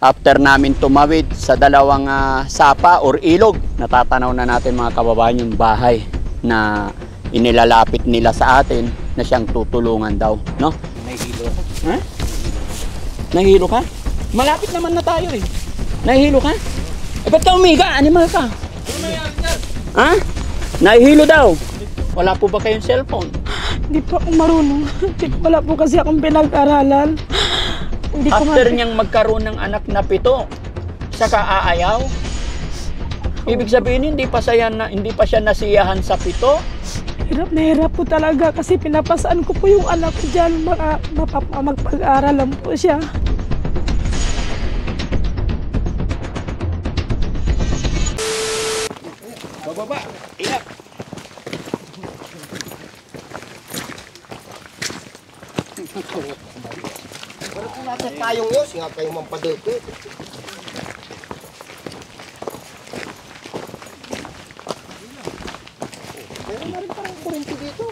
After namin tumawid sa dalawang sapa or ilog, natatanaw na natin mga kababayan yung bahay na inilalapit nila sa atin na siyang tutulungan daw, no? Nahihilo ako. Ha? Nahihilo ka? Malapit naman na tayo eh. Nahihilo ka? Eh, ba't ka umiga? Animal ka? Ano nangyari dyan? Ha? Nahihilo daw. Wala po ba kayong cellphone? Hindi po ako marunong. Wala po kasi akong pinag-aralan. After niyang magkaroon ng anak na 7, saka aayaw. Ibig sabihin hindi pa siya nasiyahan sa 7. Hirap na hirap po talaga kasi pinapasaan ko po yung anak ko dyan. Magpag-aral lang po siya. Bababa. Iyak. Pero kung nasa tayong yun, singa kayong mampadete. Meron na rin parang kurinti dito.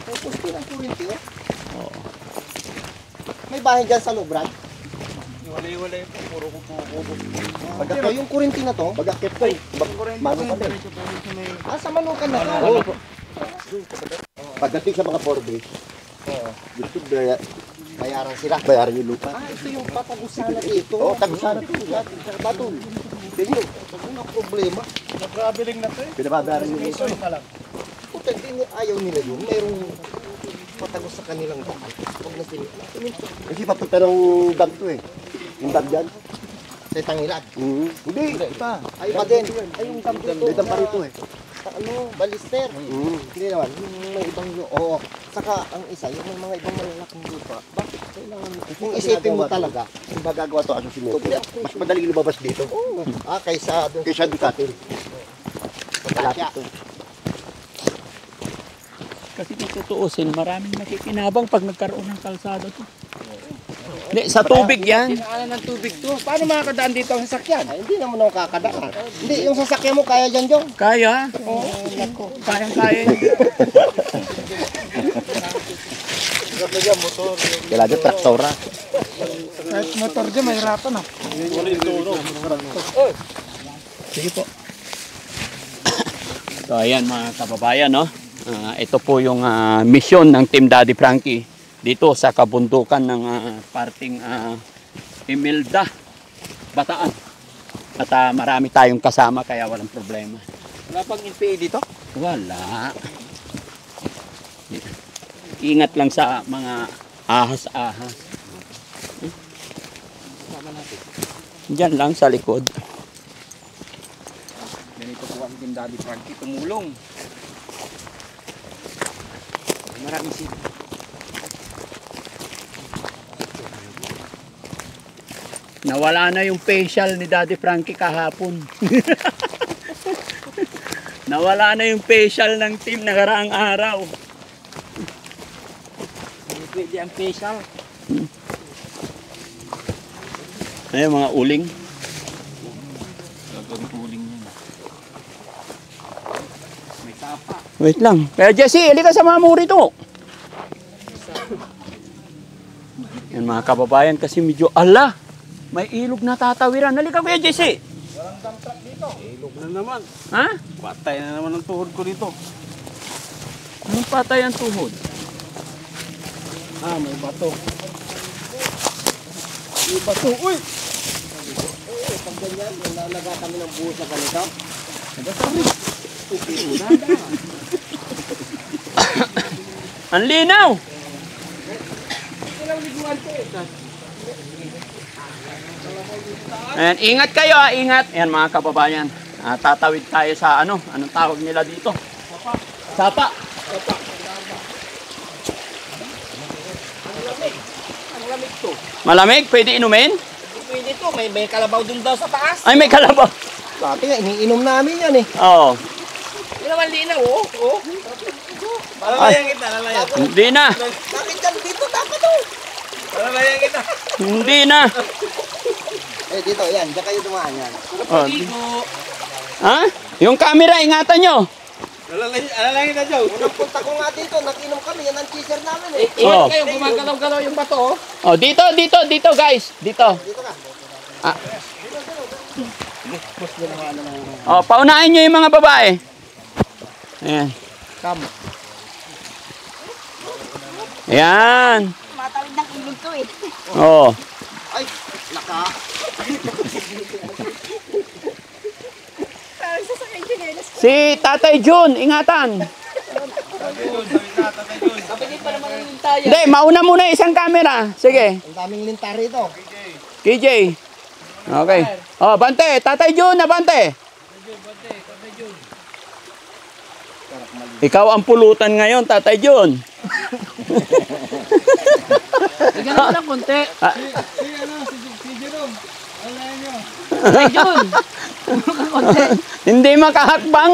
May poste ng kurinti, oh. Oo. May bahay dyan sa loob, Brad. Walay-walay po. Puro ko po. Pagka yung kurinti na to, bagakit ko. Mano pa din. Sa manukan na to. Pagdating sa mga 4 days, gusto bayaran sila. Bayaran yung lupa. Ito yung patagusanan dito. Oo, tagusanan ito. Batong. Ganyan. Ang problema. Nag-traveling na to eh. Pinababayaran yung lupa. Piso na lang. Puta, hindi ayaw nila yun. Mayroong patagos sa kanilang dam. Huwag na sila. Kasi papunta ng dam to eh. Yung dam dyan. Sa Tangilad. Hindi. Iba. Ay, iba din. Ay, yung dam dito. May dam pa rito eh. Balister. Hindi naman. May ibang yun. Oo. Saka ang isa, yung may mga ibang malalaking lupa. Bakit kailangan? Kung isipin mo talaga, kung magagawa to ano sinuto, mas madaling lumabas dito. Oo. Kaysa doon sa atin. Malapit to. Kasi kung tutuusin, maraming nakikinabang pag nagkaroon ng kalsada to. Hindi, sa tubig yan. Sinaanan ng tubig to. Paano makakadaan dito ang sasakyan? Ay, hindi naman ako kakadaan. Hindi, yung sasakyan mo kaya dyan, Jong. Kaya? Oo. Kayang-kaya yun. Kailangan dyan, traktora. Kahit motor dyan, mahirapan ah. Sige po. So ayan mga kababayan, no? Ito po yung misyon ng Team Daddy Frankie dito sa kabundukan ng parting Imelda, Bataan. At marami tayong kasama kaya walang problema. Wala pang NPA dito? Wala. Ingat lang sa mga ahas-ahas. Diyan lang sa likod. Ganito po ang Team Daddy Frankie tumulong. Maraming sila. Nawala na yung facial ni Daddy Frankie kahapon. Nawala na yung facial ng team nakaraang araw. Hindi pwede ang facial. Ayun mga uling. Gagawin uling yan. May tapa. Wait lang. Kaya Jesse, halika sa mga muri to. Yan mga kababayan kasi medyo ala. May ilog na tatawiran. Halika Kuya Jesse. Walang dump truck dito. Ilog na naman. Ha? Patay na naman ang tuhod ko dito. Anong patay ang tuhod? May bato. May bato. Uy! Pag ganyan, nalaga kami ng buhos na ganito. Ang linaw! Ayan, ingat kayo ingat. Ayan mga kababayan. Tatawid tayo sa anong tawag nila dito? Sapa. Sapa. Ang lamig to. Malamig? Pwede inumin? Pwede to. May kalabaw dun daw sa taas. Ay, may kalabaw. Dati nga, iniinom namin yan eh. Oo. Hindi naman linaw, oh. Oh. Lalayan kita, lalayan. Hindi na. Bakit dyan dito dapat to? Lalayan kita. Hindi na. Dito, yan. Diyan kayo dumaan yan. Oh. Ha? Yung camera, ingatan nyo. Alalangin na, Joe. Unang punta ko nga dito, nakinom kami, yan ang cheeser namin eh. Oh. Kayo, gumagalaw-galaw yung bato, oh. Oh, dito guys. Dito. Dito ka. Oh, paunahin nyo yung mga babae. Ayan. Come. Ayan. Matawid ng ilog to eh. Oh. Ay, naka. Si Tatay Jun, ingatan. Hindi, mauna muna isang camera. Sige. Ang daming linta rito. KJ. Okay. Oh, bante. Tatay Jun, abante. Ikaw ang pulutan ngayon, Tatay Jun. Bigyan mo lang konti. Hindi makahakbang.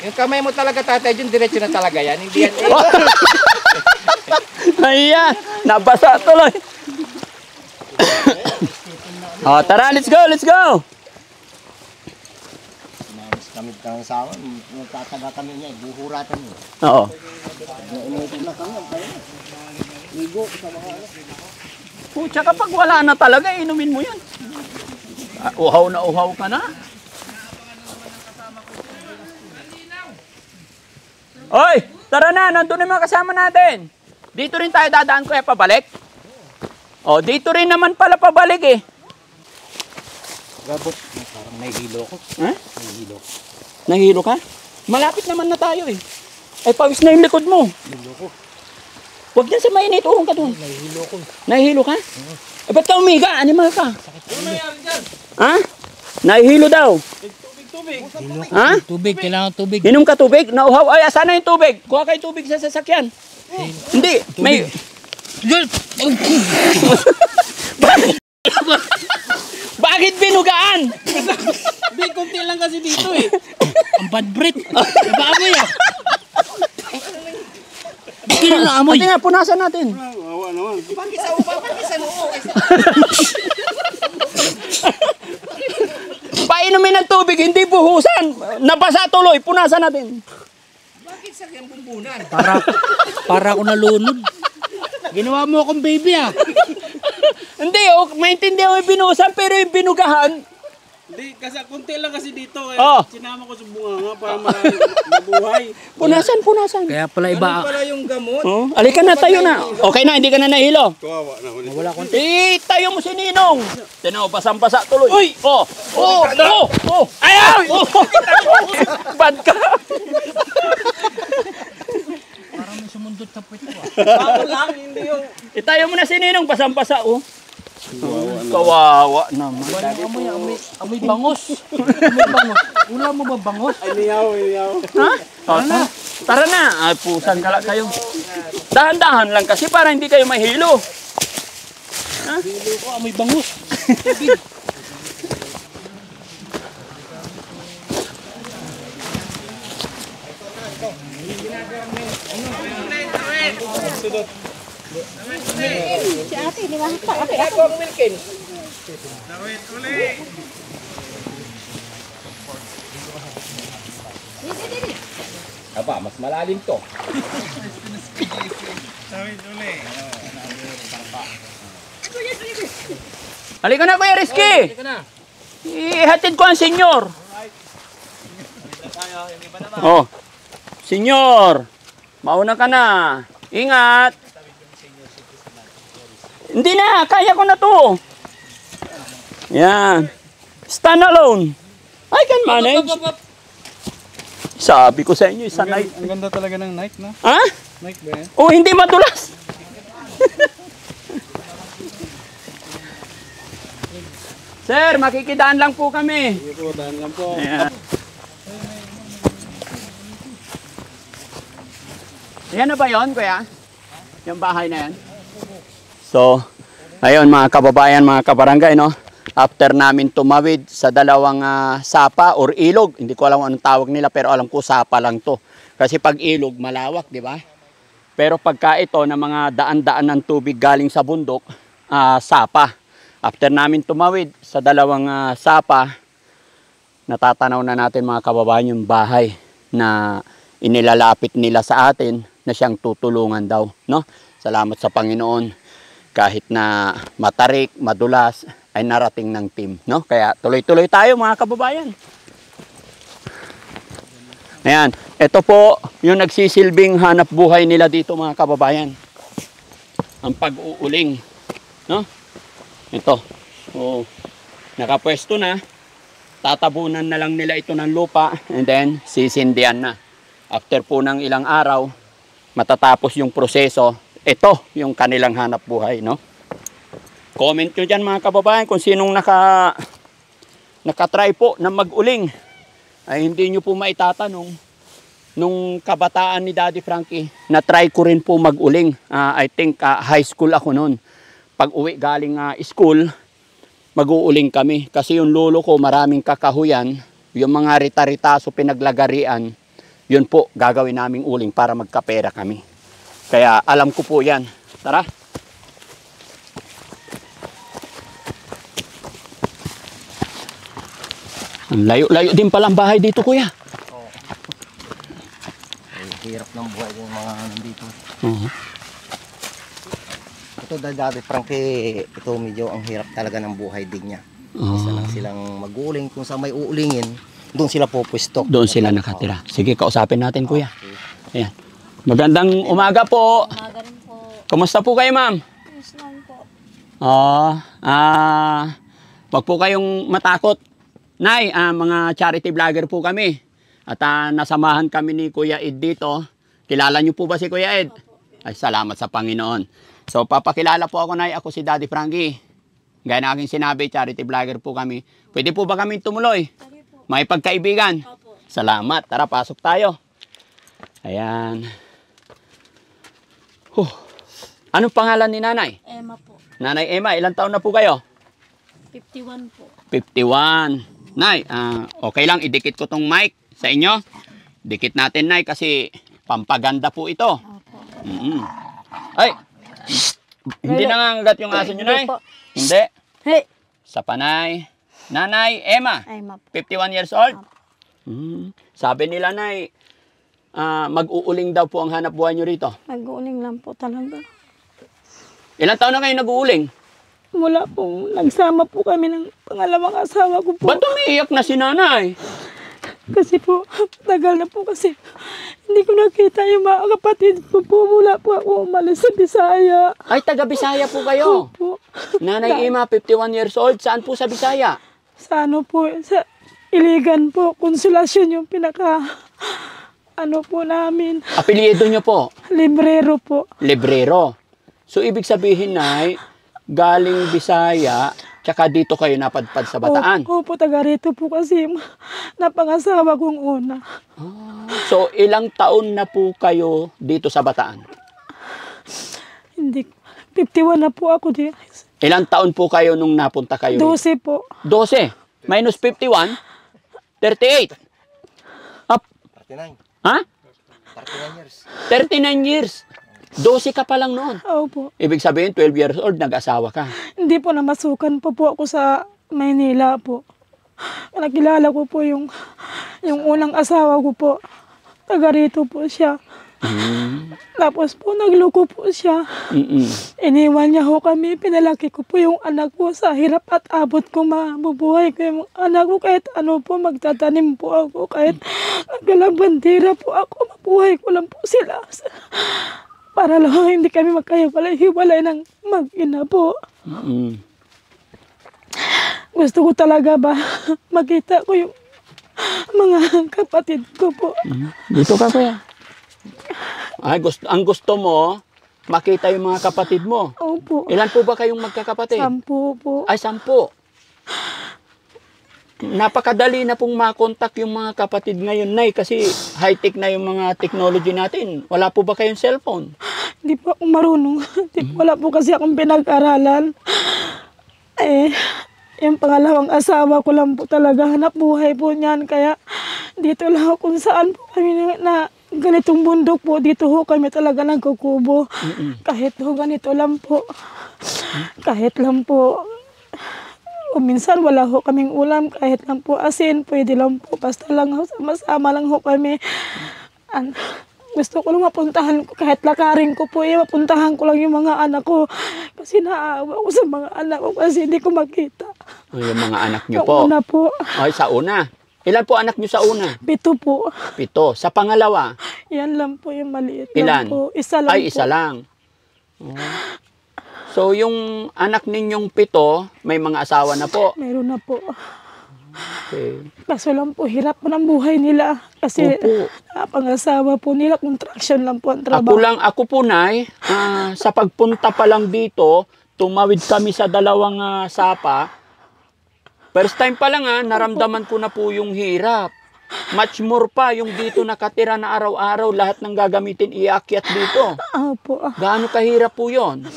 Yung kamay mo talaga, Tatay Jun, diretso na talaga yan. Hindi yan, Ayan, nabasa tuloy. Oh, tara, let's go, let's go. Namis kami ng sawan, nagtataga kami niya, buhuratan niya. Oo. Inutin na kami, ang payo. Ligo sa mga ano. Pucha, kapag wala na talaga, inumin mo yan. Uhaw na uhaw ka na. Oy, tara na, nandun na yung mga kasama natin. Dito rin tayo dadaan, kuya, pabalik. Oh, dito rin naman pala pabalik eh. Gabot. Parang may hilo ko. Ha? May hilo. Nahilo ka? Malapit naman na tayo eh. Ay, pawis na yung likod mo. Hilo ko. Huwag yan sa mainit, uhong ka doon. May hilo ko. Nahihilo ka? Eh, ba't ka umiga? Animal ka? Ano nangyari dyan? Ha? Nahihilo daw. Tubig. Ha? Tubig, kailangan tubig. Inom ka tubig? Nauhaw? Ay, asan na yung tubig? Kuha kayo tubig sa sasakyan. Hindi. May... Bakit binugaan? Hindi, konti lang kasi dito eh. Ang bad breath. Nabaamoy ah. Bakit na amoy? Pati nga, punasan natin. Painumin ng tubig, hindi buhusan. Nabasa tuloy, punasan natin. Bakit sa kayang bumbunan? Para ako nalunod. Ginawa mo akong baby ah. Hindi, maintindihan mo yung binuhusan, pero yung binugahan, Hindi, kasi konti lang kasi dito eh. Oh. Sinama ko sa bunganga para mabuhay. punasan. Kaya pala iba. Ano pala yung gamot? Oh, alika na, tayo na. Okay na, hindi ka na nahilo. Kawawa naman. Wala akong Tayo mo si Ninong. Tinaw, basang-basa tuloy. Uy! Oh! Ayaw! Bad ka. parang may sumundot sa puwet ko ah. Ako lang, hindi yung... Itayo mo na si Ninong, basang-basa, oh. Kawawa naman. Amoy bangos. Amoy bangos. Wala mo ba bangos? Ay, niyaw. Ha? Tara na. Ay, pusan ka lang kayo. Dahan-dahan lang kasi para hindi kayo mahilo. Hilo ko, amoy bangos. Si ate, di ba? Ate, Ako ang milkin. Aba, mas malalim to. Halika na, Kuya Rizky. Halika na. Ihatid ko ang senyor. Oh. Senyor. Mauna ka na. Ingat. Hindi na. Kaya ko na to. Yan. Stand alone. I can manage. Sabi ko sa inyo, isa night. Ang ganda talaga ng night, no? Ha? Night ba yan? Oh, hindi madulas. Sir, makikidaan lang po kami. Sige po, daan lang po. Ayan. Yan na ba yun, kuya? Yung bahay na yan? So, ayun mga kababayan, mga kabarangay, no? After namin tumawid sa dalawang sapa or ilog, hindi ko alam kung anong tawag nila, pero alam ko sapa lang to. Kasi pag ilog, malawak, di ba? Pero pagka ito na mga daan-daan ng tubig galing sa bundok, sapa. After namin tumawid sa dalawang sapa, natatanaw na natin mga kababayan yung bahay na inilalapit nila sa atin na siyang tutulungan daw, no? Salamat sa Panginoon. Kahit na matarik, madulas, ay narating ng team, no? Kaya tuloy-tuloy tayo mga kababayan. Ayan, ito po yung nagsisilbing hanap buhay nila dito mga kababayan. Ang pag-uuling, no? Ito. Oh, nakapwesto na. Tatabunan na lang nila ito ng lupa and then sisindihan na. After po ng ilang araw, matatapos yung proseso. Ito yung kanilang hanap buhay, no? Comment nyo dyan mga kababayan kung sinong nakatry po na mag-uling. Ay hindi nyo po maitatanong. Nung kabataan ni Daddy Frankie, na-try ko rin po mag-uling. I think high school ako noon. Pag uwi galing school, mag-uuling kami. Kasi yung lolo ko maraming kakahuyan. Yung mga rita-ritaso pinaglagarian, yun po gagawin naming uling para magkapera kami. Kaya alam ko po yan. Tara! Layo-layo din palang bahay dito, kuya. Hirap ng buhay yung mga nandito. Uh-huh. Ito Daddy Frankie, ito medyo ang hirap talaga ng buhay din niya. Isa lang silang mag-uuling, kung saan may uulingin, doon sila pupwesto. Doon sila nakatira. Sige, kausapin natin, kuya. Ayan. Magandang umaga po. Umaga rin po. Kumusta po kayo, ma'am? Yes lang po. Wag po kayong matakot. Nay, mga charity vlogger po kami. At nasamahan kami ni Kuya Ed dito. Kilala niyo po ba si Kuya Ed? Ay, salamat sa Panginoon. So, papakilala po ako, Nay. Ako si Daddy Frankie. Gaya na aking sinabi, charity vlogger po kami. Pwede po ba kami tumuloy? May pagkaibigan? Salamat. Tara, pasok tayo. Ayan. Anong pangalan ni Nanay? Emma po. Nanay Emma, ilang taon na po kayo? 51 po. 51. Nay, okay lang, idikit ko tong mic sa inyo. Dikit natin, Nay, kasi pampaganda po ito. Ay, hindi nangangagat yung aso nyo, Nay? Hindi. Hey! Sa panay. Nanay Emma, Emma po. 51 years old. Sabi nila, Nay, mag-uuling daw po ang hanap buhay nyo rito. Nag-uuling lang po talaga. Ilang taon na kayo nag-uuling? Mula po, nagsama po kami ng pangalawang asawa ko po. Ba't umiiyak na si Nanay? Kasi po, tagal na po kasi hindi ko nakita yung mga kapatid ko po mula po ako umalis sa Bisaya. Ay, taga Bisaya po kayo. Po. Nanay Emma, 51 years old. Saan po sa Bisaya? Sa ano po, sa Iligan po, Konsolasyon yung ano po namin, Apelyido nyo po? librero po. Librero. So, ibig sabihin, Nay, galing Bisaya, tsaka dito kayo napadpad sa Bataan. Opo, taga rito po kasi yung napangasawa kong una. So, ilang taon na po kayo dito sa Bataan? Hindi, 51 na po ako di. Ilang taon po kayo nung napunta kayo? 12 po. 12. Minus 51? 38. Up. 39. Ha? 39 years. 39 years. 12 ka pa lang noon. Opo. Ibig sabihin, 12 years old, nag-asawa ka. Hindi po namasukan pa po ako sa Maynila po. Nakilala ko po yung unang asawa ko po. Taga rito po siya. Tapos po nagloko po siya. Iniwan niya ho kami. Pinalaki ko po yung anak ko sa hirap at abot ko mabubuhay ko yung anak ko. Kahit ano po, magtatanim po ako. Kahit naglalabandera po ako, mabuhay ko lang po sila. Para lang hindi kami magkahiwalay ng mag-ina po. Gusto ko talaga ba makita ko yung mga kapatid ko po. Dito ka, kuya. Ay, ang gusto mo, makita yung mga kapatid mo. Opo. Ilan po ba kayong magkakapatid? 10 po. Ay, 10. Napakadali na pong makontak yung mga kapatid ngayon, Nay, kasi high-tech na yung mga technology natin. Wala po ba kayong cellphone? Hindi po ako marunong. Wala po kasi akong pinag-aralan. Yung pangalawang asawa ko lang po talaga hanap buhay po niyan. Kaya dito lang kung saan po kami na ganitong bundok po. Dito ho kami talaga nagkukubo. Kahit ho ganito lang po. Kahit lang po O minsan wala ho kaming ulam, kahit lang po asin, pwede lang po, basta lang ho, sama-sama lang ho kami. Gusto ko lang mapuntahan ko, kahit lakarin ko po, mapuntahan ko lang yung mga anak ko. Kasi naaawa ko sa mga anak ko kasi hindi ko makita. O, yung mga anak niyo Yung po. una po, Ay, sa una. Ilan po anak niyo sa una? 7 po. 7. Sa pangalawa? Yan lang po yung maliit Ilan? lang po. Isa lang Ay, po. isa lang. Oh. So, yung anak ninyong 7, may mga asawa na po. Meron na po. Okay. Kaso lang po, hirap po ng buhay nila. Kasi Opo. pangasawa po nila, contraction lang po ang trabaho. Ako po, Nay, sa pagpunta pa lang dito, tumawid kami sa dalawang sapa. First time pa lang naramdaman ko na po yung hirap. Much more pa yung dito nakatira na araw-araw, lahat ng gagamitin iakyat dito. Opo. Gaano kahirap po yon?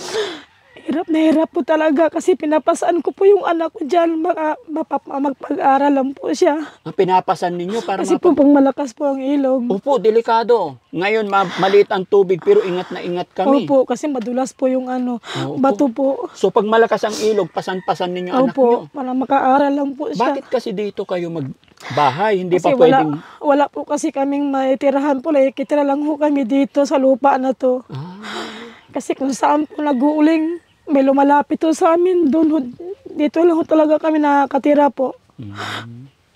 Hirap na hirap po talaga kasi pinapasaan ko po yung anak ko dyan. Magpag-aral lang po siya. Pinapasan ninyo para Kasi po pang malakas po ang ilog. Opo, delikado. Ngayon, maliit ang tubig pero ingat na ingat kami. Opo, kasi madulas po yung Opo. bato po. So pag malakas ang ilog, pasan-pasan ninyo anak nyo. Opo, para makaaral lang po siya. Bakit kasi dito kayo magbahay? Hindi Kasi pa pwedeng... wala po kasi kaming maitirahan po. Nakikitira lang po kami dito sa lupa na to. Kasi kung saan po nag-uuling, may lumalapit to sa amin. Dito lang po talaga kami nakatira po.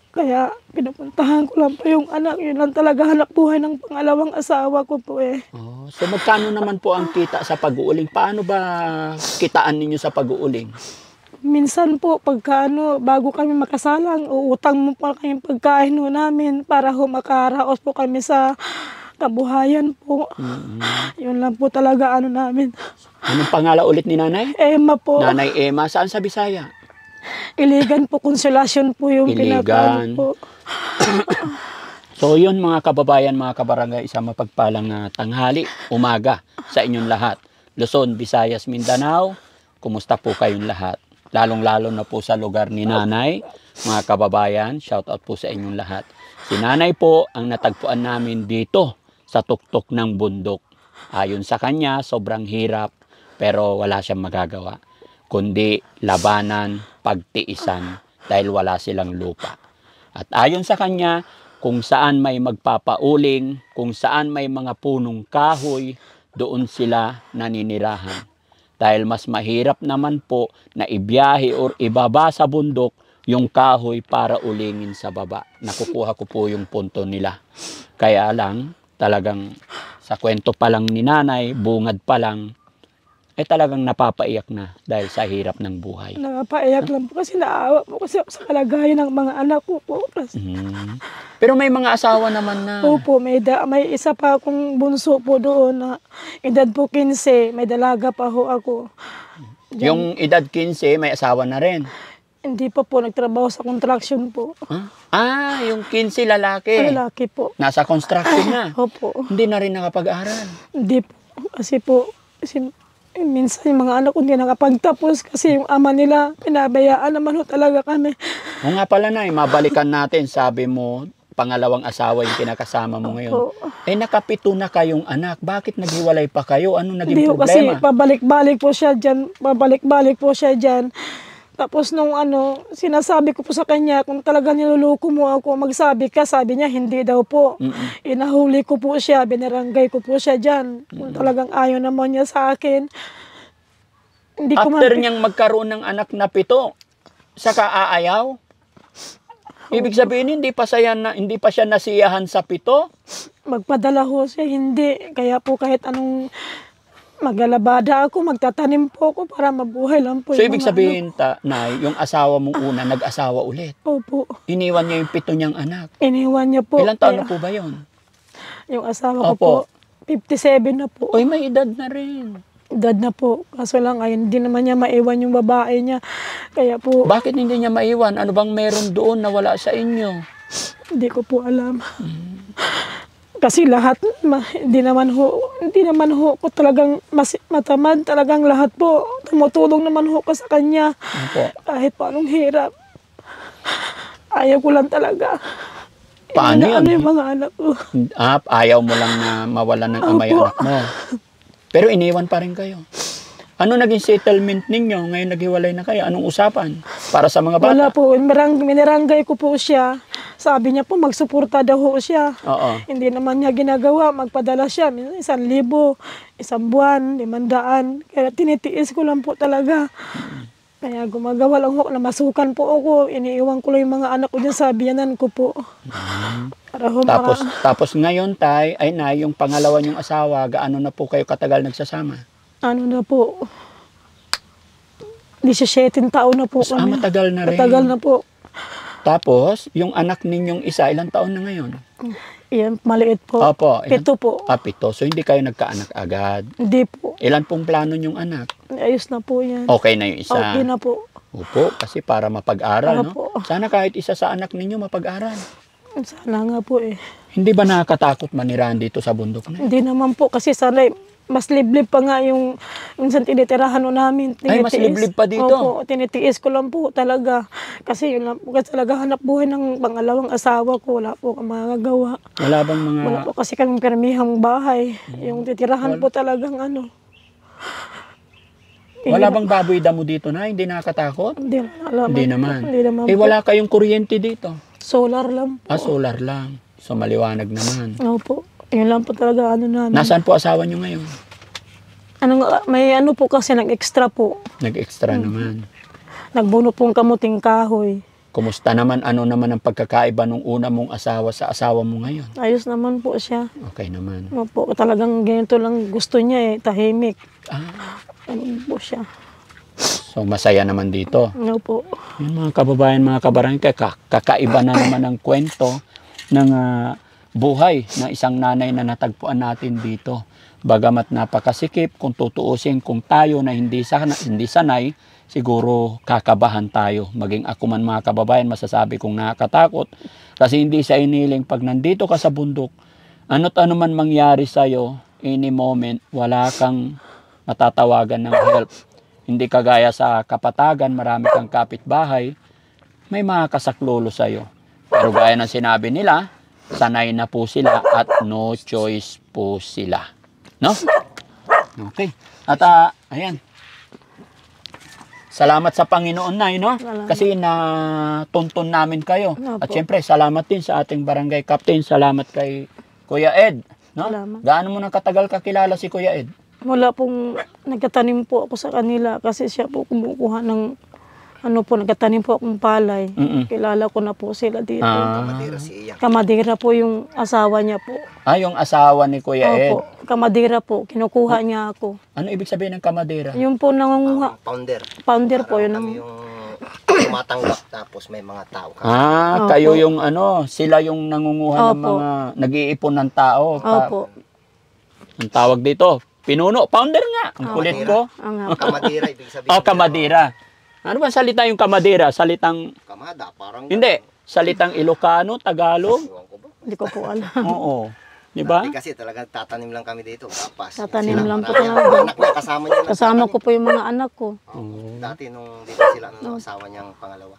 Kaya pinupuntahan ko lang po yung anak. Yun lang talaga hanap buhay ng pangalawang asawa ko po eh. Oh, so magkano naman po ang kita sa pag-uuling? Paano ba kitaan ninyo sa pag-uuling? Minsan po, bago kami makasalang, uutang mo pa kayong pagkain ho namin para ho makaraos po kami sa kabuhayan po. Yun lang po talaga namin. Anong pangalan ulit ni Nanay? Emma po. Nanay Emma. Saan sa Bisaya? Iligan po, konsolasyon po yung Iligan. pinatawag po. So yun mga kababayan, mga kabarangay, isang mapagpalang tanghali, umaga sa inyong lahat. Luzon, Visayas, Mindanao, kumusta po kayong lahat? Lalong-lalo na po sa lugar ni Nanay, mga kababayan, shout out po sa inyong lahat. Si Nanay po ang natagpuan namin dito sa tuktok ng bundok. Ayon sa kanya, sobrang hirap pero wala siyang magagawa, kundi labanan, pagtiisan dahil wala silang lupa. At ayon sa kanya, kung saan may magpapauling, kung saan may mga punong kahoy, doon sila naninirahan. Dahil mas mahirap naman po na ibiyahe or ibaba sa bundok yung kahoy para ulingin sa baba. Nakukuha ko po yung punto nila. Kaya lang, talagang sa kwento pa lang ni Nanay, bungad pa lang, talagang napapaiyak na dahil sa hirap ng buhay. Napapaiyak lang po kasi naawa po kasi ako sa kalagayan ng mga anak ko po. Pero may mga asawa naman na. Opo, may isa pa akong bunso po doon na edad po 15, may dalaga pa ho ako. Yung edad 15, may asawa na rin. Hindi pa po, nagtrabaho sa construction po. Yung 15 lalaki. Lalaki po. Nasa construction na. Opo. Hindi na rin nakapag-aral. Hindi po. Kasi minsan yung mga anak ko hindi nakapagtapos kasi yung ama nila, pinabayaan naman ho talaga kami. O nga pala na, mabalikan natin. Sabi mo, pangalawang asawa yung kinakasama mo ngayon. Opo. Nakapito na kayong anak. Bakit naghiwalay pa kayo? Ano naging Hindi ho, kasi problema? pabalik-balik po siya dyan. Tapos nung sinasabi ko po sa kanya, kung talaga niluluko mo ako, magsabi ka. Sabi niya, hindi daw po. Inahuli ko po siya, binaranggay ko po siya dyan. Kung talagang ayaw naman niya sa akin. Hindi ko After niyang magkaroon ng anak na 7, saka aayaw? Ibig sabihin, hindi pa siya nasiyahan sa 7? Magpadala ho siya, hindi. Kaya po kahit anong maglalabada ako, magtatanim po ako para mabuhay lang po. So, ibig sabihin, Nay, yung asawa mong una, nag-asawa ulit. Opo. Iniwan niya yung 7 niyang anak. Iniwan niya po. Ilang taon na po ba yun? Yung asawa ko po, 57 na po. Oy, may edad na rin. Edad na po. Kaso lang, ayun, hindi naman niya maiwan yung babae niya. Kaya po, Bakit hindi niya maiwan? Ano bang meron doon na wala sa inyo? hindi ko po alam. Kasi lahat, hindi naman ho ko talagang matamad. Talagang lahat po, tumutulong naman ho ko sa kanya. Opo. Kahit paanong hirap. Ayaw ko lang talaga. Paano yan? Yung mga anak ko. Ayaw mo lang na mawalan ng amay Opo. anak mo. Pero iniwan pa rin kayo. Ano naging settlement ninyo? Ngayon naghiwalay na kayo. Anong usapan? Para sa mga bata? Wala po, minarangay ko po siya. Sabi niya po, magsuporta daw ho siya. Oo. Hindi naman niya ginagawa, magpadala siya, 1,000, 1 buwan, 500. Kaya tinitiis ko lang po talaga. Kaya gumagawa lang ho, na masukan po ako. Iniiwan ko lang yung mga anak ko dyan sa biyanan ko po. Para ho, Tapos ngayon, tay, ay na, yung pangalawa niyong asawa, gaano na po kayo katagal nagsasama? ano na po, 17 taon na po kami. Matagal na rin. Matagal na po. Tapos, yung anak ninyong isa, ilang taon na ngayon? Yan, maliit po. Opo. 7 po. 7. So, hindi kayo nagkaanak agad. Hindi po. Ilan pong plano niyong anak? Ayos na po yan. Okay na yung isa. Okay na po. Opo, kasi para mapag-aral, no? Opo. Sana kahit isa sa anak ninyo mapag-aral. Sana nga po eh. Hindi ba nakakatakot manirahan dito sa bundok na? Hindi naman po kasi sana mas liblib pa nga yung minsan tinitirahan o namin. Ay, mas liblib pa dito? Opo, tinitiis ko lang po talaga. Kasi yun lang po kasi talaga hanap buhay ng pangalawang asawa ko. Wala po kang magagawa. Wala bang mga... Wala po kasi kaming permihang bahay. Yung titirahan po talagang ano. Wala bang baboy damo dito na? Hindi nakakatakot? Hindi, Hindi naman. Hindi naman Eh, po. wala kayong kuryente dito? Solar lang po. Solar lang. So, maliwanag naman. Opo. Yun lang po talaga ano namin. Nasaan po asawa nyo ngayon? May ano po kasi nag-extra po. Nag-extra naman. Nagbuno pong kamuting kahoy. Kumusta naman? Ano naman ang pagkakaiba nung una mong asawa sa asawa mo ngayon? Ayos naman po siya. Okay naman. Opo, talagang ganito lang gusto niya eh, tahimik. Ano po siya. So, masaya naman dito. Ano po. Yung mga kababayan, mga kabarangay, kakaiba na naman ang kwento ng buhay na isang nanay na natagpuan natin dito. Bagamat napakasikip, kung tutuusin, kung tayo na hindi sanay, siguro kakabahan tayo. Maging ako man mga kababayan, masasabi kong nakakatakot. Kasi hindi sa iniling pag nandito ka sa bundok, ano't ano man mangyari sa'yo, any moment, wala kang matatawagan ng help. Hindi kagaya sa kapatagan, marami kang kapitbahay, may mga kasaklolo sa'yo. Pero gaya ng sinabi nila, sanay na po sila at no choice po sila. No? Okay. At ayan. Salamat sa Panginoon, Nay, no? Salamat. Kasi natuntun namin kayo. Opo. At syempre, salamat din sa ating barangay captain. Salamat kay Kuya Ed. No? Salamat. Gaano mo nang katagal kakilala si Kuya Ed? Wala pong nagkatanim po ako sa kanila kasi siya po kumukuha ng nagkatanim po akong palay. Kilala ko na po sila dito. Madera si Iya. Kamadira po yung asawa niya po. Yung asawa ni Kuya Ed. Opo, kamadira po. Kinukuha niya ako. Ano ibig sabihin ng kamadera? Yung po nangunguha. Founder. Founder po yun. Kami yung tumatanggap tapos may mga tao kami. Opo. Kayo yung sila yung nangunguha ng Opo. mga nag-iipon ng tao. Opo. Ang tawag dito, pinuno, founder nga. Ang kulit ko. Kamadira, ibig sabihin. Kamadera. Ano ba salita yung kamadera? Salitang, Kamada, parang... hindi, salitang Ilocano, Tagalog. Ewan ko ba? Hindi ko po alam. Oo. Di ba? Dati kasi talagang tatanim lang kami dito. Tapas. Tatanim lang po marami talaga. ang anak niya, kasama niya. Kasama ko po yung mga anak ko. Dati nung dito sila, nung asawa niyang pangalawa.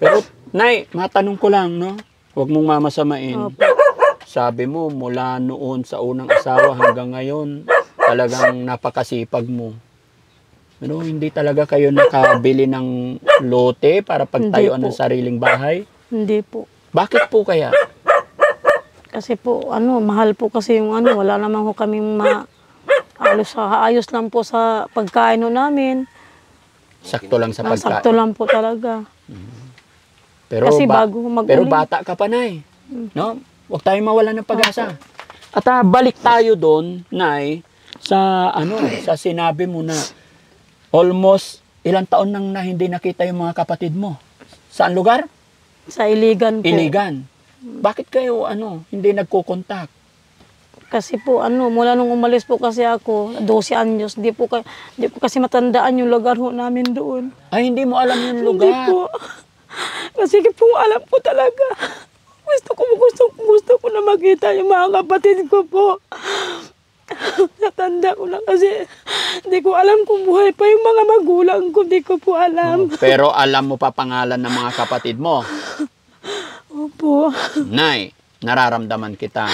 Pero, Nay, matanong ko lang, no? Huwag mong mamasamain. Opo. Sabi mo, mula noon sa unang asawa hanggang ngayon, talagang napakasipag mo. Pero hindi talaga kayo nakabili ng lote para pagtayuan ng Hindi po. sariling bahay? Hindi po. Bakit po kaya? Kasi po, mahal po kasi yung wala naman ho kaming ayos lang po sa pagkain ho namin. Sakto lang sa pagkain. Sakto lang po talaga. Pero, Kasi bago pero bata ka pa, Nay. No? Huwag tayong mawalan ng pag-asa. At balik tayo doon, Nay, sa sinabi mo na almost ilang taon nang na hindi nakita yung mga kapatid mo. Saan lugar? Sa Iligan po. Iligan. Bakit kayo hindi nagko-contact? Kasi po, mula nung umalis po kasi ako, 12 anyos, di ko kasi matandaan yung lugar ho namin doon. Ay, hindi mo alam yung Hindi lugar. po. Kasi po alam ko talaga. Gusto ko na makita yung mga kapatid ko po. Natanda ko na kasi hindi ko alam kung buhay pa yung mga magulang ko. Hindi ko po alam. Pero alam mo pa pangalan ng mga kapatid mo. Opo. Nay, nararamdaman kita.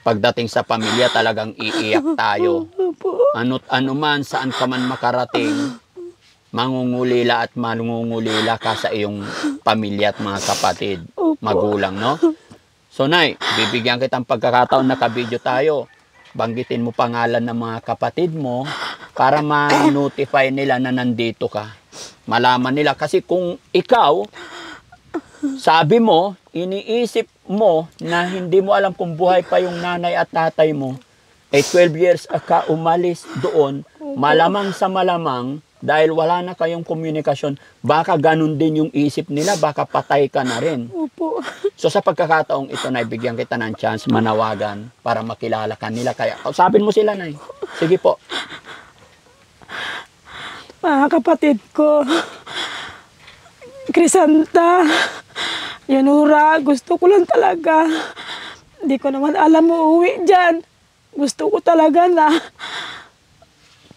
Pagdating sa pamilya, talagang iiyak tayo. Opo. ano't ano man, saan ka man makarating, mangungulila at mangungulila ka sa iyong pamilya at mga kapatid, magulang, no? So, Nay, bibigyan kitang pagkakataon na kabidyo tayo. Banggitin mo pangalan ng mga kapatid mo para ma-notify nila na nandito ka. Malaman nila. Kasi kung ikaw, sabi mo, iniisip mo na hindi mo alam kung buhay pa yung nanay at tatay mo, 12 years ka umalis doon, malamang sa malamang, dahil wala na kayong komunikasyon, baka ganun din yung isip nila, baka patay ka na rin. Opo. So sa pagkakataong ito, Nay, bigyan kita ng chance manawagan para makilala ka nila. Kaya kausapin mo sila, Nay. Sige po. Mga kapatid ko, Crisanta, Yanura, gusto ko lang talaga. Hindi ko naman alam mo uwi dyan. Gusto ko talaga na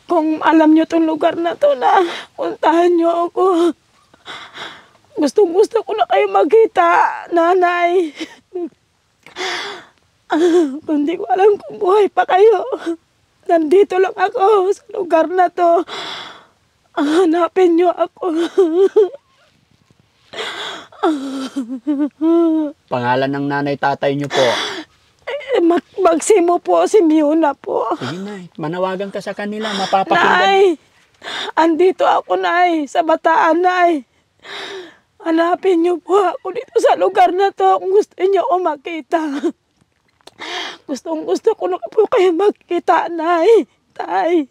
kung alam nyo tong lugar na to na puntahan nyo ako. Gusto ko na kayo magkita, nanay. Kung di ko alam kung buhay pa kayo, nandito lang ako sa lugar na to. Hanapin nyo ako. Pangalan ng nanay tatay nyo po. Magsimo po, si Miuna po. Sige, Nay. Manawagan ka sa kanila. Mapapakinggan. Nay, andito ako, Nay, sa Bataan, Nay. Hanapin niyo po ako dito sa lugar na to kung gusto niyo ako makita. Gusto ko na po kayo makita, Nay. Tay.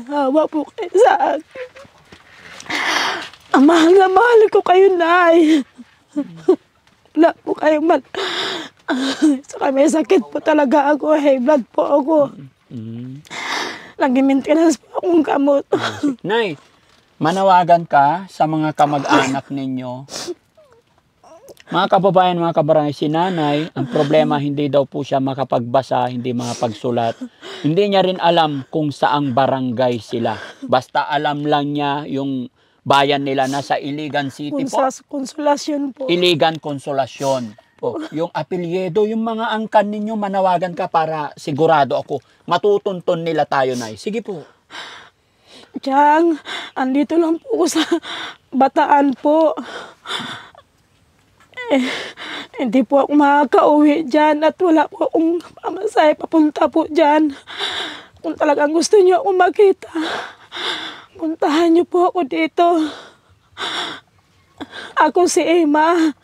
Hawa po kayo sa akin. Mahal na mahal ko kayo, Nay. Wala po kayo man. Saka may sakit po talaga ako. High blood po ako. Nag-maintenance po akong gamot. Nay, manawagan ka sa mga kamag-anak ninyo. Mga kababayan, mga kabarangay, si nanay, ang problema hindi daw po siya makapagbasa, hindi makapagsulat. Hindi niya rin alam kung saang barangay sila. Basta alam lang niya yung bayan nila nasa Iligan City po. Konsolasyon po. Iligan Consolacion. Oh, yung apelyido, yung mga angkan ninyo, manawagan ka para sigurado ako, matutunton nila tayo, Nay. Sige po. Tiyang, andito lang po ako sa Bataan po. Hindi po ako makaka-uwi dyan at wala po akong pamasahe papunta po dyan. Kung talagang gusto niyo ako makita, puntahan niyo po ako dito. Ako si Emma,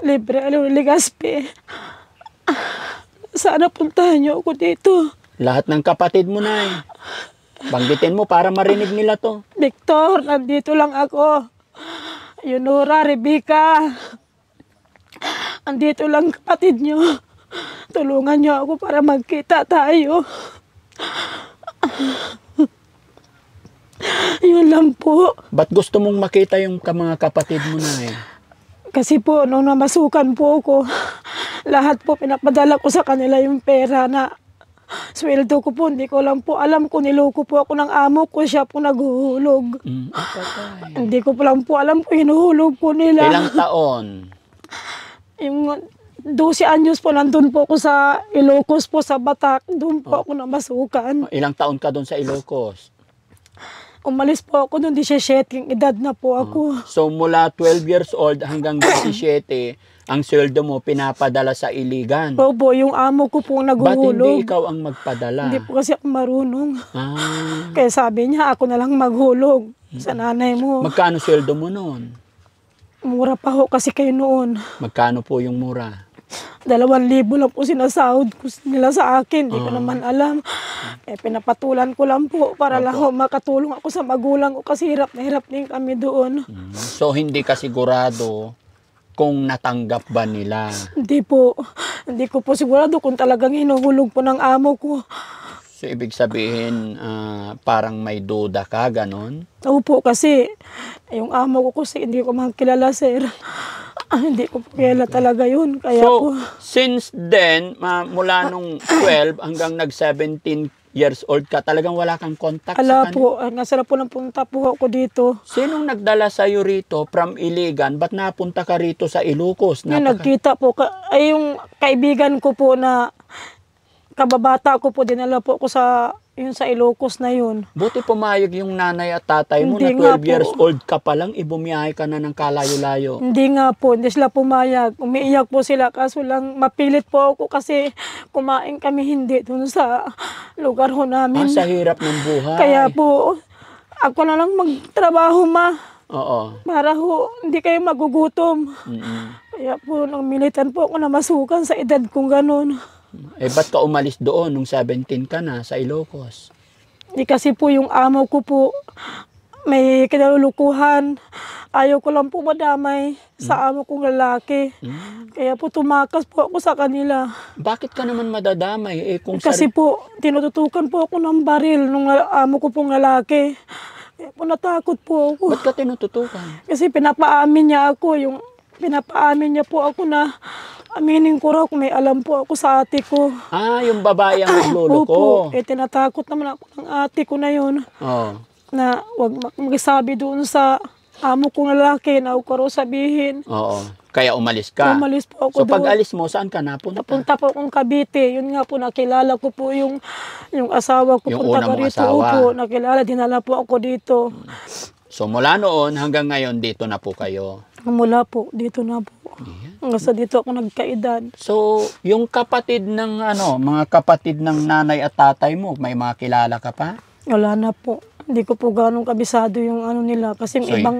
Libre Ligaspi. Sana puntahan niyo ako dito. Lahat ng kapatid mo, Nay. Banggitin mo para marinig nila to. Victor, nandito lang ako. Yunora, Rebecca. Andito lang kapatid niyo. Tulungan niyo ako para magkita tayo. Yun lang po. Ba't gusto mong makita yung mga kapatid mo, Nay? Kasi po, nung namasukan po ako, lahat po pinapadala ko sa kanila yung pera na sweldo ko po. Hindi ko lang po alam kung niloko po ako ng amo ko. Siya po naghuhulog. Hindi ko po lang po alam kung hinuhulog po nila. Ilang taon? Yung 12 anyos po, nandun po ako sa Ilocos po, sa Batak. Doon po ako namasukan. Ilang taon ka doon sa Ilocos? Umalis po ako doon, 17 edad na po ako. So mula 12 years old hanggang 17, ang sweldo mo pinapadala sa Iligan. Opo, yung amo ko po Ba't naghuhulog. hindi ikaw ang magpadala? Hindi po kasi ako marunong. Ah, Kaya sabi niya, ako na lang maghulog sa nanay mo. magkano sweldo mo noon? Mura pa ho kasi kayo noon. Magkano po yung mura? 2,000 lang po sinasahod ko nila sa akin. Hindi ko naman alam. Eh, pinapatulan ko lang po para lang ho makatulong ako sa magulang ko kasi hirap na hirap din kami doon. So hindi ka sigurado kung natanggap ba nila? Hindi po. Hindi ko po sigurado kung talagang hinuhulog po ng amo ko. So ibig sabihin parang may duda ka, ganon? Opo, kasi yung amo ko kasi hindi ko makilala, sir. Hindi ko po kilala talaga yun. Kaya So po, since then, mula nung 12 hanggang nag-17 years old ka, talagang wala kang contact sa Ala kanila? po, nasa na po ng punta po ako dito. Sinong nagdala sa'yo rito from Iligan? Ba't napunta ka rito sa Ilocos? Yung nagkita po, ay yung kaibigan ko po na kababata ko po, dinala po ako sa Ilocos na yun. Buti pumayag yung nanay at tatay mo Hindi na nga 12 years po. old ka pa lang, ibumiyahe ka na ng kalayo-layo. Hindi nga po, hindi sila pumayag. Umiiyak po sila, kaso lang mapilit po ako kasi kumain kami hindi dun sa lugar ho namin. Sa hirap ng buhay. Kaya po, ako na lang magtrabaho Oo. para ho, hindi kayo magugutom. Kaya po, nang militan po ako na masukan sa edad kong ganun. Ba't ka umalis doon nung 17 ka na sa Ilocos? Di kasi po yung amo ko po, may kinalulukuhan. Ayaw ko lang po madamay sa amo kong lalaki. Kaya po tumakas po ako sa kanila. Bakit ka naman madadamay? Kung Kasi po, tinututukan po ako ng baril nung amo ko pong lalaki. Kaya po natakot po ako. Ba't ka tinututukan? Kasi pinapaamin niya po ako na aminin ko raw kung may alam po ako sa ate ko. Yung babae ang nagluloko. Opo, tinatakot naman ako ng ate ko na yun. Oo. Na wag magsabi doon sa amo kong lalaki na huwag ko raw sabihin. Oo. Kaya umalis ka. Umalis po ako So pag doon. alis mo, saan ka napunta? Napunta po akong Cavite. Yun nga po, nakilala ko po yung asawa ko. Yung Punta una ka mong rito. asawa. Opo, nakilala, dinala po ako dito. So mula noon hanggang ngayon, dito na po kayo. Mula po, dito na po. Hanggang sa dito ako nagkaedad. So, yung kapatid ng mga kapatid ng nanay at tatay mo, may mga kilala ka pa? Wala na po. Hindi ko po ganong kabisado yung nila. Kasi yung So, ibang...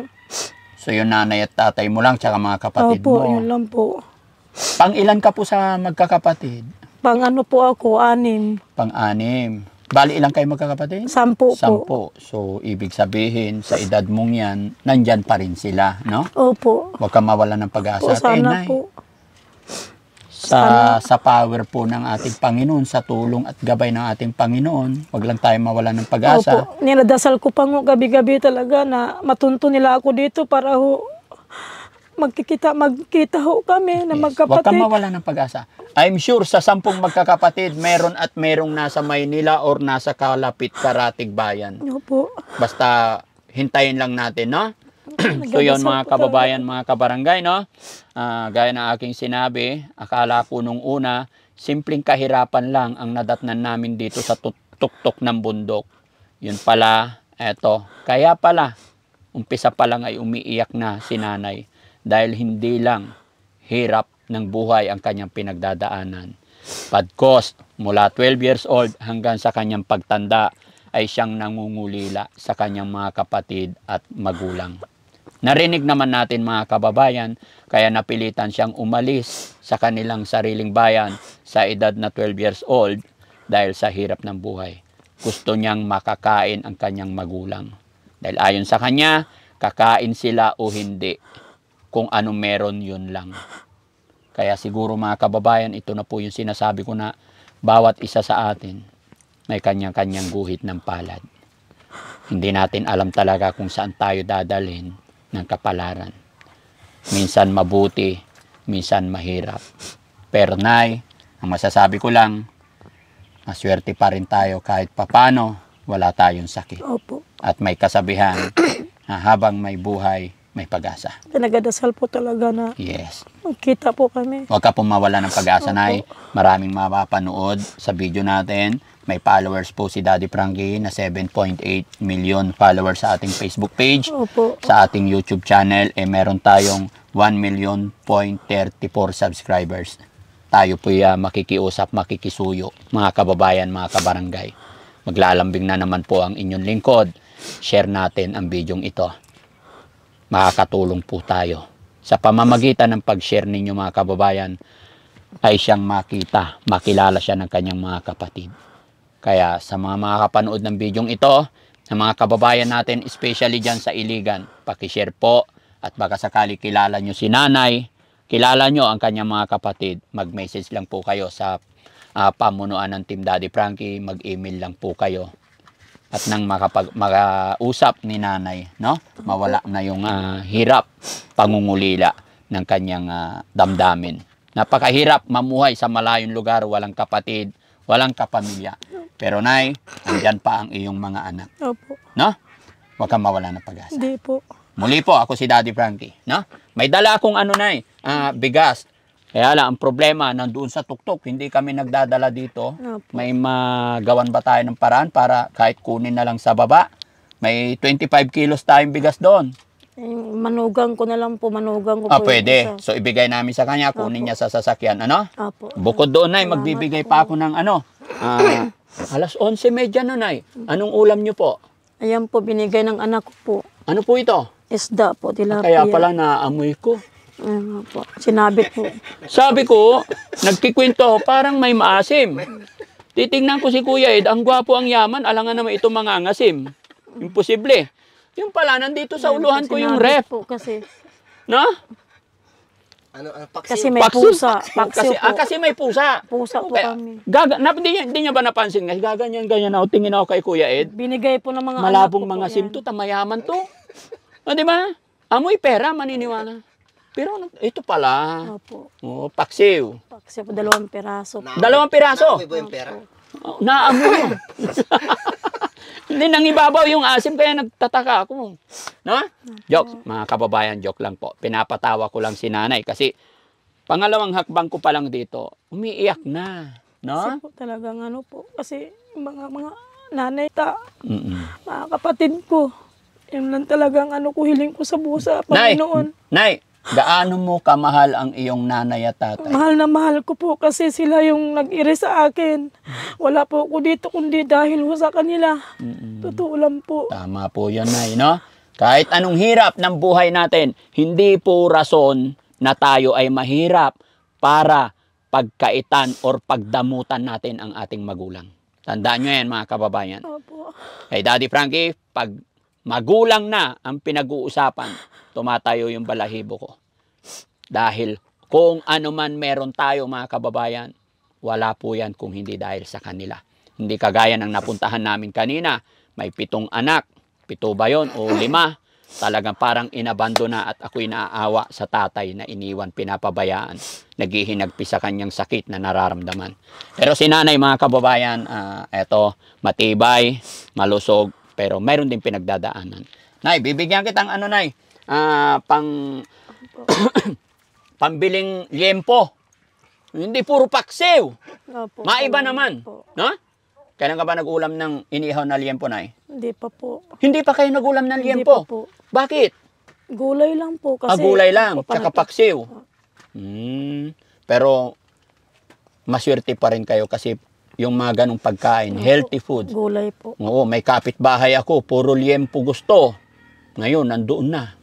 So, yung nanay at tatay mo lang, tsaka mga kapatid Opo, mo. yun lang po. Pang ilan ka po sa magkakapatid? Pang po ako, 6. Pang-anim. Bali, ilang kayo magkakapatid? 10 po. 10. So, ibig sabihin, sa edad mong yan, nandyan pa rin sila, no? Opo. Huwag kang mawala ng pag-asa. O, sana Nay, po. sa power po ng ating Panginoon, sa tulong at gabay ng ating Panginoon, wag lang tayo mawala ng pag-asa. Opo. Niladasal ko pang gabi-gabi talaga na matunto nila ako dito para ho magkita ho kami na Yes. Huwag kang magkapatid. mawala ng pag-asa. I'm sure sa 10 magkakapatid, meron at merong nasa Maynila or nasa kalapit karatig bayan. Opo. Basta hintayin lang natin, no? So yun mga kababayan, mga kabarangay, no? Gaya ng aking sinabi, akala ko nung una, simpleng kahirapan lang ang nadatnan namin dito sa tuktok ng bundok. Yun pala, eto. Kaya pala, umpisa pa lang ay umiiyak na si nanay. Dahil hindi lang hirap ng buhay ang kanyang pinagdadaanan. Pagkos, mula 12 years old hanggang sa kanyang pagtanda, ay siyang nangungulila sa kanyang mga kapatid at magulang. Narinig naman natin mga kababayan, kaya napilitan siyang umalis sa kanilang sariling bayan sa edad na 12 years old dahil sa hirap ng buhay. Gusto niyang makakain ang kanyang magulang. Dahil ayon sa kanya, kakain sila o hindi. Kung ano meron, yun lang. Kaya siguro mga kababayan, ito na po yung sinasabi ko na bawat isa sa atin may kanyang-kanyang guhit ng palad. Hindi natin alam talaga kung saan tayo dadalhin ng kapalaran. Minsan mabuti, minsan mahirap. Pero Nay, ang masasabi ko lang, maswerte pa rin tayo kahit papano wala tayong sakit. Opo. At may kasabihan na habang may buhay, may pag-asa. Nagadasal po talaga na Yes. magkita po kami. Huwag ka pong mawala ng pag-asa, Opo. Nay. Maraming mapapanood sa video natin. May followers po si Daddy Frankie na 7.8 million followers sa ating Facebook page. Opo. Sa ating YouTube channel, meron tayong 1,000,034 subscribers. Tayo po makikiusap, makikisuyo, mga kababayan, mga kabarangay. Maglalambing na naman po ang inyong lingkod. Share natin ang bidyong ito. Makakatulong po tayo. Sa pamamagitan ng pag-share ninyo mga kababayan, ay siyang makilala siya ng kanyang mga kapatid. Kaya sa mga makakapanood ng bidyong ito, ng mga kababayan natin, especially dyan sa Iligan, pakishare po at baka sakali kilala nyo si nanay, kilala nyo ang kanyang mga kapatid, mag-message lang po kayo sa pamunuan ng Team Daddy Frankie, mag-email lang po kayo. At nang makausap ni nanay, no? Mawala na yung hirap, pangungulila ng kanyang damdamin. Napakahirap mamuhay sa malayong lugar, walang kapatid, walang kapamilya. Pero Nay, andyan pa ang iyong mga anak. Opo. No? Huwag kang mawala ng pag-asa. Hindi po. Muli po, ako si Daddy Frankie. No? May dala akong Nay, bigas. Kaya lang, ang problema, nandoon sa tuktok, hindi kami nagdadala dito. Opo. May magawan ba tayo ng paraan para kahit kunin na lang sa baba? May 25 kilos tayong bigas doon. Manugang ko na lang po, manugang ko po. Pwede. So, ibigay namin sa kanya, kunin niya sa sasakyan. Ano? Opo. Bukod doon, Nay, Salamat magbibigay po. pa ako ng alas 11:30 na, Nay. Anong ulam niyo po? Ayan po, binigay ng anak ko po. Ano po ito? Isda po, tilapia. Kaya pala naamoy ko. Ayan nga po. Sinabit po. Sabi ko, nagkikwento, parang may maasim. Titingnan ko si Kuya Ed, ang gwapo ang yaman, alangan naman ito mga ngasim. Imposible. Yung pala, nandito sa uluhan ko yung Sinabit ref. po kasi. No? Ano, paksiw? Kasi may Paksiw. pusa. Paksiw po. Kasi may pusa. Pusa po Kaya, kami. hindi niya ba napansin? Nga, gaganyan ako. Tingin ako kay Kuya Ed. Binigay po ng mga Malabong anak ko mga po simto, tamayaman to. O, di ba? Amoy pera, maniniwala. Pero ito pala. yan. Opo. Oh, paksiw. Paksiw po, 2 piraso. Dalawang piraso. Naamoy ba yung pera? Oh, naamoy. Hindi nangibabaw yung asim, kaya nagtataka ako. No? Joke, mga kababayan, joke lang po. Pinapatawa ko lang si nanay kasi pangalawang hakbang ko pa lang dito, umiiyak na. No? Kasi po talagang ano po. Kasi mga nanay, Mm-mm. mga kapatid ko. Yun lang talagang ano ko, hiling ko sa busa, Nay, Panginoon. Nay, gaano mo kamahal ang iyong nanay at tatay? Mahal na mahal ko po kasi sila yung nag-iri sa akin. Wala po ako dito kundi dahil ho sa kanila. Mm-mm. Totoo lang po. Tama po yan, Nay, no? Kahit anong hirap ng buhay natin, hindi po rason na tayo ay mahirap para pagkaitan or pagdamutan natin ang ating magulang. Tandaan nyo yan, mga kababayan. Opo. Kay Daddy Frankie, pag magulang na ang pinag-uusapan, tumatayo yung balahibo ko. Dahil kung ano man meron tayo, mga kababayan, wala po yan kung hindi dahil sa kanila. Hindi kagaya ng napuntahan namin kanina, may 7 anak, 7 ba yun o 5, talagang parang inabando na at ako'y naaawa sa tatay na iniwan, pinapabayaan, naghihinagpi sa kanyang sakit na nararamdaman. Pero si nanay, mga kababayan, eto, matibay, malusog, pero mayroon din pinagdadaanan. Nay, bibigyan kitang Nay, pambiling liempo. Hindi puro paksiw. Opo. Maiba Salamat naman. po. No? Kailan ka ba nag-ulam ng inihaw na liempo, Nay? Hindi pa po. Hindi pa kayo nag-ulam ng Hindi liempo. pa po. Bakit? Gulay lang po kasi. Gulay lang, Papangat- tsaka paksiw. Pero maswerte pa rin kayo kasi yung mga ganong pagkain, healthy food. Gulay po. Oo, may kapitbahay ako, puro liempo gusto. Ngayon, nandoon na.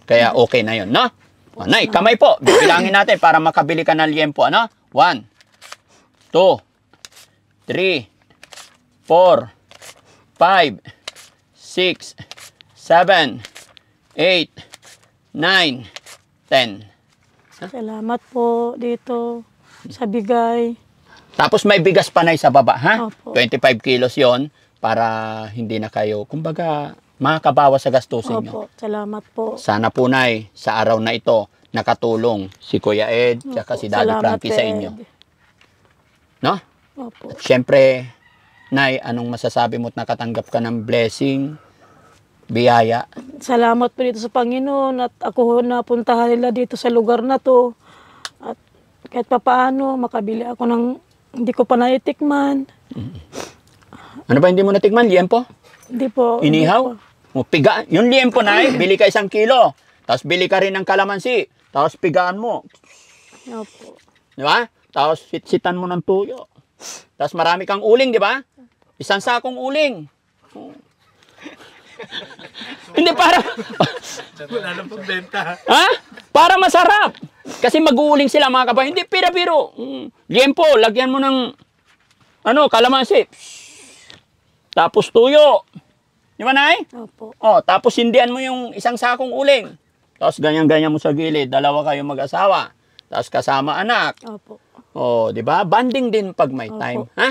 Kaya okay na yun, no? O, Nay, kamay po. Bilangin natin para makabili ka ng liempo, ano? 1, 2, 3, 4, 5, 6, 7, 8, 9, 10. Salamat po dito sa bigay. Tapos may bigas pa, Nay, sa baba, ha? Opo. 25 kilos yon para hindi na kayo, kumbaga, makakabawas sa gastusin nyo. Opo, salamat po. Sana po, Nay, sa araw na ito, nakatulong si Kuya Ed at si Daddy Salamat, Frankie sa Ed. inyo. No? Opo. At syempre, Nay, anong masasabi mo at nakatanggap ka ng blessing, biyaya? Salamat po dito sa Panginoon at ako napuntahan nila dito sa lugar na to. At kahit papaano, makabili ako ng hindi ko pa naitikman. Ano ba hindi mo natikman? Liempo? Hindi po. Inihaw? O, piga, yung liempo, Nay, bili ka 1 kilo. Tapos bili ka rin ng kalamansi. Tapos pigaan mo. Opo. Di ba? Tapos sitsitan mo ng tuyo. Tapos marami kang uling, di ba? 1 sakong uling. Hindi para... Wala nang pambenta. Ha? Para masarap. Kasi mag-uuling sila, mga kabayan. Hindi, pira-piro. Liempo, lagyan mo ng kalamansi. Tapos tuyo. Di ba, Nay? Opo. Oh, tapos hindian mo yung 1 sakong uling. Tapos ganyan-ganyan mo sa gilid. 2 kayo mag-asawa. Tapos kasama anak. Opo. Oh, di ba? Banding din pag may Opo. time. Ha?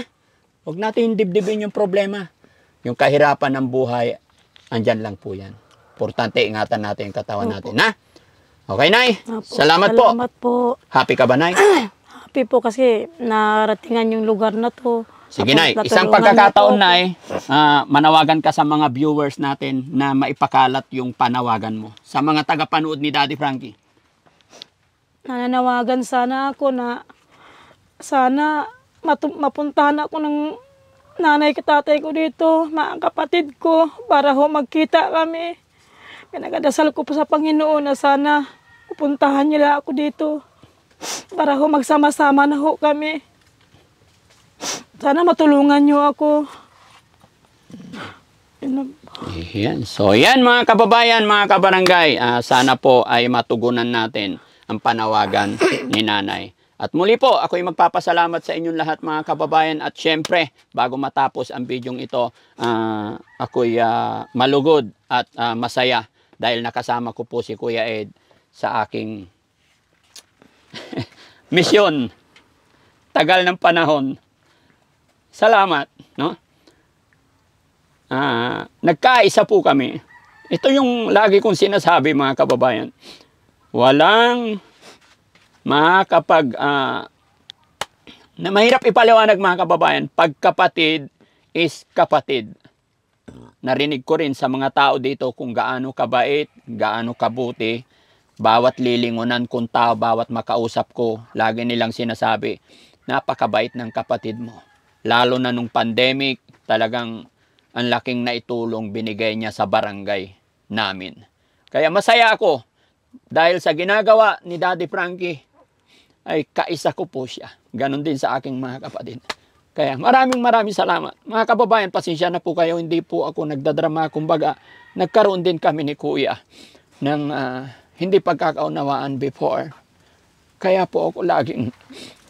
Huwag natin dibdibin yung problema. Yung kahirapan ng buhay, andyan lang po yan. Importante, ingatan natin yung katawan natin. Ha? Okay, Nay? Opo. Salamat po. Salamat po. Happy ka ba, Nay? happy po kasi naratingan yung lugar na to. Sige, Nay. Tapos Isang natulungan pagkakataon, niyo po Nay, manawagan ka sa mga viewers natin na maipakalat yung panawagan mo sa mga tagapanood ni Daddy Frankie. Nananawagan sana ako na sana mapuntahan ako ng nanay at tatay ko dito, mga kapatid ko, para ho magkita kami. Pinagadasal ko po sa Panginoon na sana pupuntahan nila ako dito para ho magsama-sama na ho kami. Sana matulungan niyo ako. Yan. So yan mga kababayan, mga kabarangay, sana po ay matugunan natin ang panawagan ni Nanay. At muli po, ako'y magpapasalamat sa inyong lahat mga kababayan. At syempre, bago matapos ang bidyong ito, ako'y malugod at masaya dahil nakasama ko po si Kuya Ed sa aking misyon. Tagal ng panahon. Salamat, no? Nagkaisa po kami. Ito yung lagi kong sinasabi mga kababayan. Walang na mahirap ipaliwanag mga kababayan, pagkapatid is kapatid. Narinig ko rin sa mga tao dito kung gaano kabait, gaano kabuti, bawat lilingunan kong tao, bawat makausap ko, lagi nilang sinasabi, napakabait ng kapatid mo. Lalo na nung pandemic, talagang ang laking naitulong binigay niya sa barangay namin. Kaya masaya ako dahil sa ginagawa ni Daddy Frankie ay kaisa ko po siya. Ganon din sa aking mga kapatid. Kaya maraming salamat. Mga kababayan, pasensya na po kayo, hindi po ako nagdadrama. Kumbaga, nagkaroon din kami ni Kuya ng hindi pagkakaunawaan before. Kaya po ako laging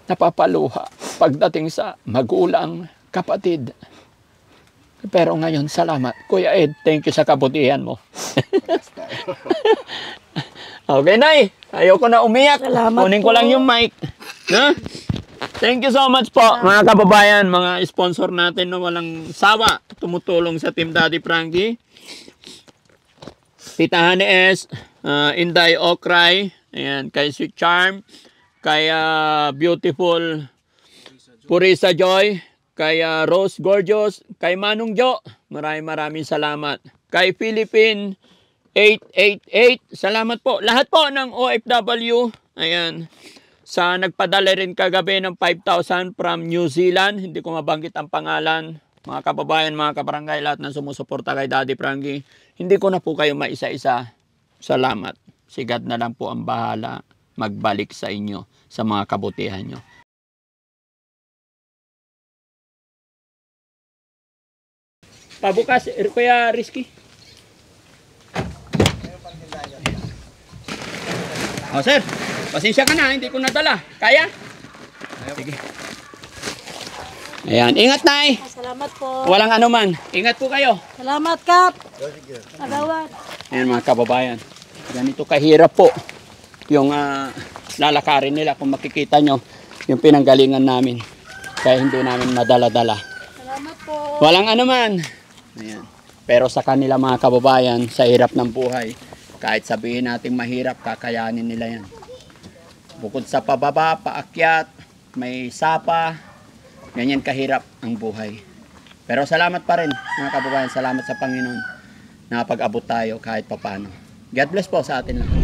napapaluha pagdating sa magulang, kapatid. Pero ngayon, salamat. Kuya Ed, thank you sa kabutihan mo. Okay, Nay. Ayoko na umiyak. Salamat Kunin ko po. lang yung mic. Ha? Thank you so much po, mga kababayan, mga sponsor natin na walang sawa tumutulong sa Team Daddy Frankie. Tita Honey S, Inday Okray, ayan, kay Sweet Charm, kay Beautiful Purisa Joy, kay Rose Gorgeous, kay Manong Jo, maraming salamat. Kay Philippine 888, salamat po. Lahat po ng OFW, ayan, sa nagpadala rin kagabi ng 5,000 from New Zealand, hindi ko mabanggit ang pangalan. Mga kababayan, mga kabarangay, lahat na sumusuporta kay Daddy Frankie, hindi ko na po kayo maisa-isa. Salamat. Si God na lang po ang bahala magbalik sa inyo sa mga kabutihan nyo. Pabukas, Kuya Rizky. Oh, sir. Pasensya ka na, hindi ko nadala. Kaya? Sige. Ayan, ingat, Nay. Salamat po. Walang anuman. Ingat po kayo. Salamat, Kap. Agawad. Ayan mga kababayan. Ganito kahirap po yung lalakarin nila. Kung makikita nyo, yung pinanggalingan namin. Kaya hindi namin madala-dala. Salamat po. Walang anuman. Ayan. Pero sa kanila mga kababayan, sa hirap ng buhay, kahit sabihin natin mahirap, kakayanin nila yan. Bukod sa pababa, paakyat, may sapa, ganyan kahirap ang buhay. Pero salamat pa rin mga kababayan, salamat sa Panginoon na pag-abot tayo kahit papano. God bless po sa atin lang.